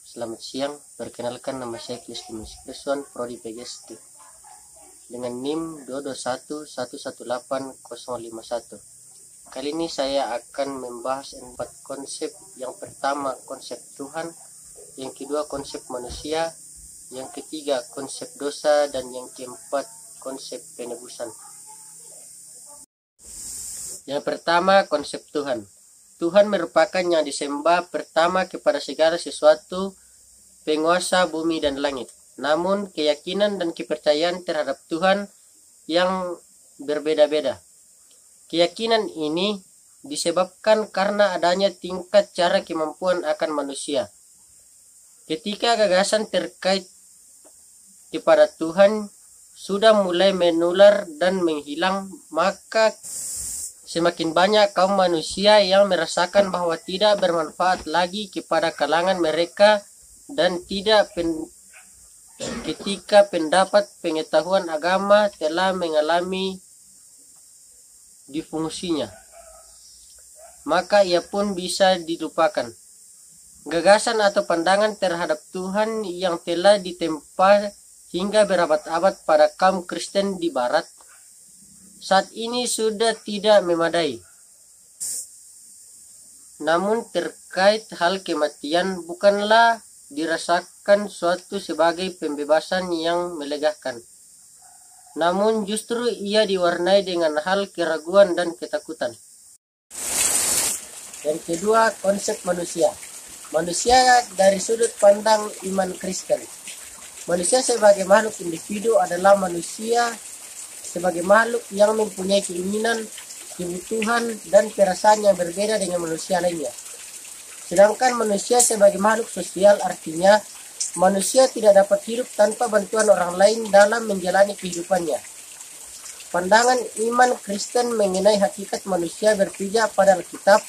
Selamat siang, perkenalkan nama saya Kristus Prodi PGST dengan NIM 221118051. Kali ini saya akan membahas 4 konsep. Yang pertama konsep Tuhan, yang kedua konsep manusia, yang ketiga konsep dosa, dan yang keempat konsep penebusan. Yang pertama konsep Tuhan. Tuhan merupakan yang disembah pertama kepada segala sesuatu, penguasa bumi dan langit. Namun keyakinan dan kepercayaan terhadap Tuhan yang berbeda-beda. Keyakinan ini disebabkan karena adanya tingkat cara kemampuan akan manusia. Ketika gagasan terkait kepada Tuhan sudah mulai menular dan menghilang, maka semakin banyak kaum manusia yang merasakan bahwa tidak bermanfaat lagi kepada kalangan mereka dan ketika pendapat pengetahuan agama telah mengalami difungsinya, maka ia pun bisa dilupakan. Gagasan atau pandangan terhadap Tuhan yang telah ditempa hingga berabad-abad pada kaum Kristen di Barat saat ini sudah tidak memadai. Namun terkait hal kematian bukanlah dirasakan suatu sebagai pembebasan yang melegakan. Namun justru ia diwarnai dengan hal keraguan dan ketakutan. Yang kedua, konsep manusia. Manusia dari sudut pandang iman Kristen. Manusia sebagai makhluk individu adalah manusia sebagai makhluk yang mempunyai keinginan, kebutuhan, dan perasaan yang berbeda dengan manusia lainnya. Sedangkan manusia sebagai makhluk sosial artinya manusia tidak dapat hidup tanpa bantuan orang lain dalam menjalani kehidupannya. Pandangan iman Kristen mengenai hakikat manusia berpijak pada Alkitab,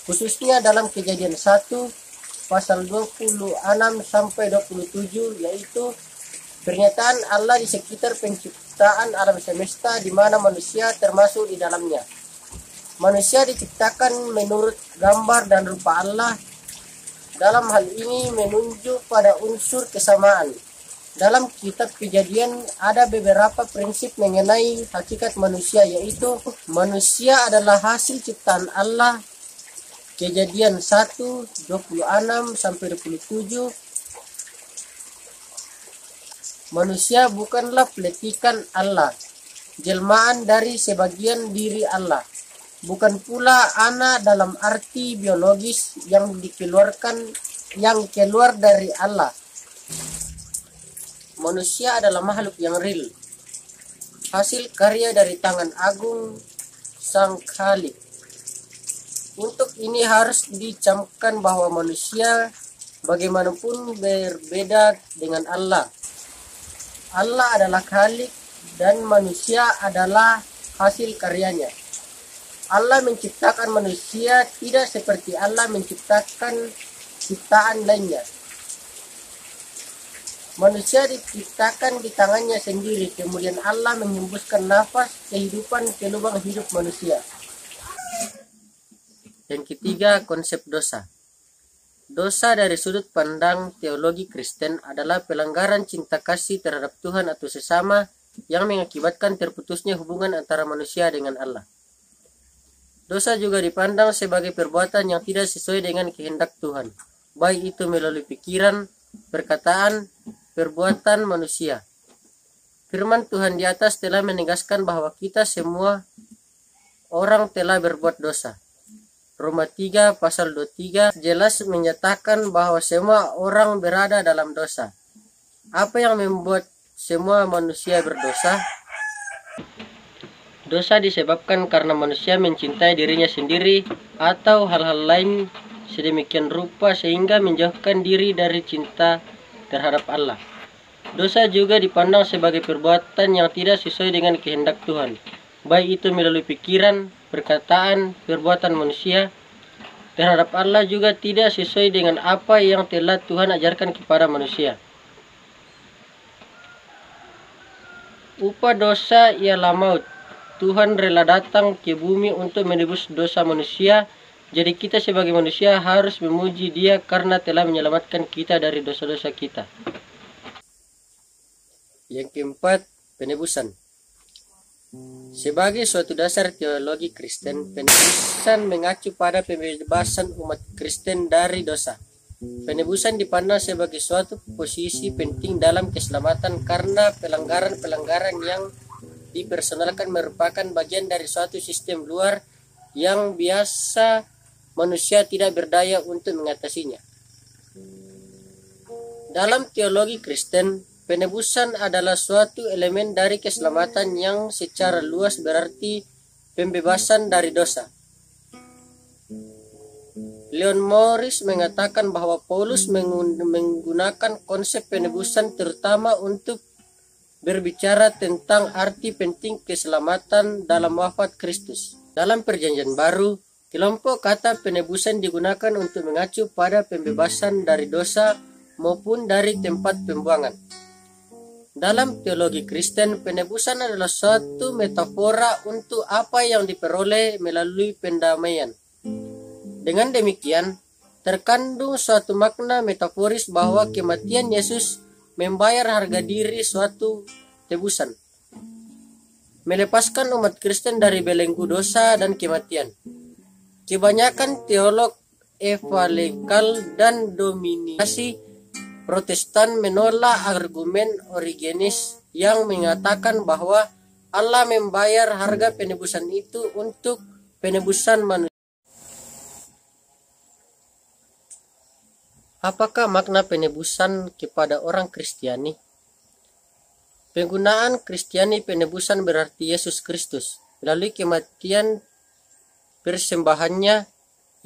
khususnya dalam Kejadian 1 pasal 26-27, yaitu pernyataan Allah di sekitar penciptaan alam semesta di mana manusia termasuk di dalamnya. Manusia diciptakan menurut gambar dan rupa Allah. Dalam hal ini menunjuk pada unsur kesamaan. Dalam kitab Kejadian ada beberapa prinsip mengenai hakikat manusia, yaitu manusia adalah hasil ciptaan Allah. Kejadian 1:26-27. Manusia bukanlah peletikan Allah, jelmaan dari sebagian diri Allah. Bukan pula anak dalam arti biologis yang keluar dari Allah. Manusia adalah makhluk yang real, hasil karya dari tangan agung Sang Khalik. Untuk ini harus dicamkan bahwa manusia bagaimanapun berbeda dengan Allah. Allah adalah Khalik dan manusia adalah hasil karyanya. Allah menciptakan manusia tidak seperti Allah menciptakan ciptaan lainnya. Manusia diciptakan di tangannya sendiri, kemudian Allah menghembuskan nafas kehidupan ke lubang hidup manusia. Yang ketiga, konsep dosa. Dosa dari sudut pandang teologi Kristen adalah pelanggaran cinta kasih terhadap Tuhan atau sesama yang mengakibatkan terputusnya hubungan antara manusia dengan Allah. Dosa juga dipandang sebagai perbuatan yang tidak sesuai dengan kehendak Tuhan, baik itu melalui pikiran, perkataan, perbuatan manusia. Firman Tuhan di atas telah menegaskan bahwa kita semua orang telah berbuat dosa. Roma 3 pasal 23 jelas menyatakan bahwa semua orang berada dalam dosa. Apa yang membuat semua manusia berdosa? Dosa disebabkan karena manusia mencintai dirinya sendiri atau hal-hal lain sedemikian rupa sehingga menjauhkan diri dari cinta terhadap Allah. Dosa juga dipandang sebagai perbuatan yang tidak sesuai dengan kehendak Tuhan, baik itu melalui pikiran, perkataan, perbuatan manusia terhadap Allah juga tidak sesuai dengan apa yang telah Tuhan ajarkan kepada manusia. Upah dosa ialah maut. Tuhan rela datang ke bumi untuk menebus dosa manusia Jadi kita sebagai manusia harus memuji Dia karena telah menyelamatkan kita dari dosa-dosa kita. Yang keempat, penebusan. Sebagai suatu dasar teologi Kristen, penebusan mengacu pada pembebasan umat Kristen dari dosa. Penebusan dipandang sebagai suatu posisi penting dalam keselamatan karena pelanggaran-pelanggaran yang dipersonalkan merupakan bagian dari suatu sistem luar yang biasa manusia tidak berdaya untuk mengatasinya. Dalam teologi Kristen, penebusan adalah suatu elemen dari keselamatan yang secara luas berarti pembebasan dari dosa. Leon Morris mengatakan bahwa Paulus menggunakan konsep penebusan terutama untuk berbicara tentang arti penting keselamatan dalam wafat Kristus. Dalam Perjanjian Baru, kelompok kata penebusan digunakan untuk mengacu pada pembebasan dari dosa maupun dari tempat pembuangan. Dalam teologi Kristen, penebusan adalah suatu metafora untuk apa yang diperoleh melalui pendamaian. Dengan demikian, terkandung suatu makna metaforis bahwa kematian Yesus membayar harga diri suatu tebusan, melepaskan umat Kristen dari belenggu dosa dan kematian. Kebanyakan teolog evangelikal dan dominasi Protestan menolak argumen Origenes yang mengatakan bahwa Allah membayar harga penebusan itu untuk penebusan manusia. Apakah makna penebusan kepada orang Kristiani? Penggunaan Kristiani penebusan berarti Yesus Kristus melalui kematian persembahannya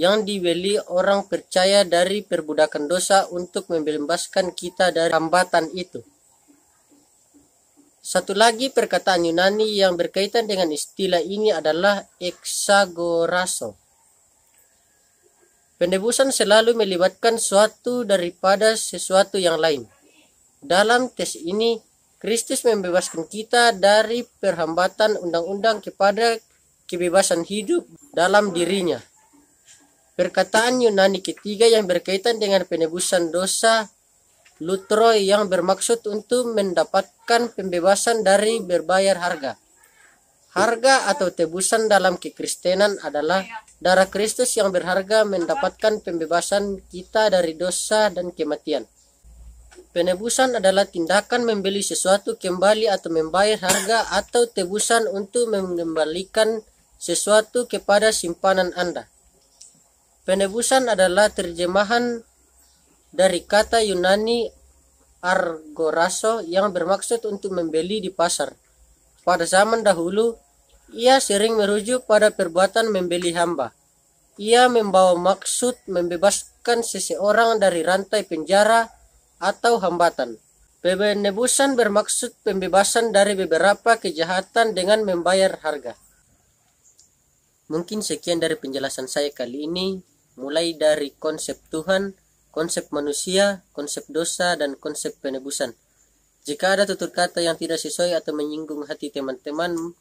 yang dibeli orang percaya dari perbudakan dosa untuk membebaskan kita dari hambatan itu. Satu lagi perkataan Yunani yang berkaitan dengan istilah ini adalah exagorazo. Penebusan selalu melibatkan suatu daripada sesuatu yang lain. Dalam tes ini, Kristus membebaskan kita dari perhambatan undang-undang kepada kebebasan hidup dalam dirinya. Perkataan Yunani ketiga yang berkaitan dengan penebusan dosa, lutroi, yang bermaksud untuk mendapatkan pembebasan dari berbayar harga. Harga atau tebusan dalam kekristenan adalah darah Kristus yang berharga mendapatkan pembebasan kita dari dosa dan kematian. Penebusan adalah tindakan membeli sesuatu kembali atau membayar harga atau tebusan untuk mengembalikan sesuatu kepada simpanan Anda. Penebusan adalah terjemahan dari kata Yunani argorazo yang bermaksud untuk membeli di pasar. Pada zaman dahulu, ia sering merujuk pada perbuatan membeli hamba. Ia membawa maksud membebaskan seseorang dari rantai penjara atau hambatan. Penebusan bermaksud pembebasan dari beberapa kejahatan dengan membayar harga. Mungkin sekian dari penjelasan saya kali ini, mulai dari konsep Tuhan, konsep manusia, konsep dosa, dan konsep penebusan. Jika ada tutur kata yang tidak sesuai atau menyinggung hati teman-teman,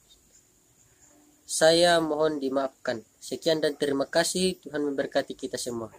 saya mohon dimaafkan. Sekian dan terima kasih. Tuhan memberkati kita semua.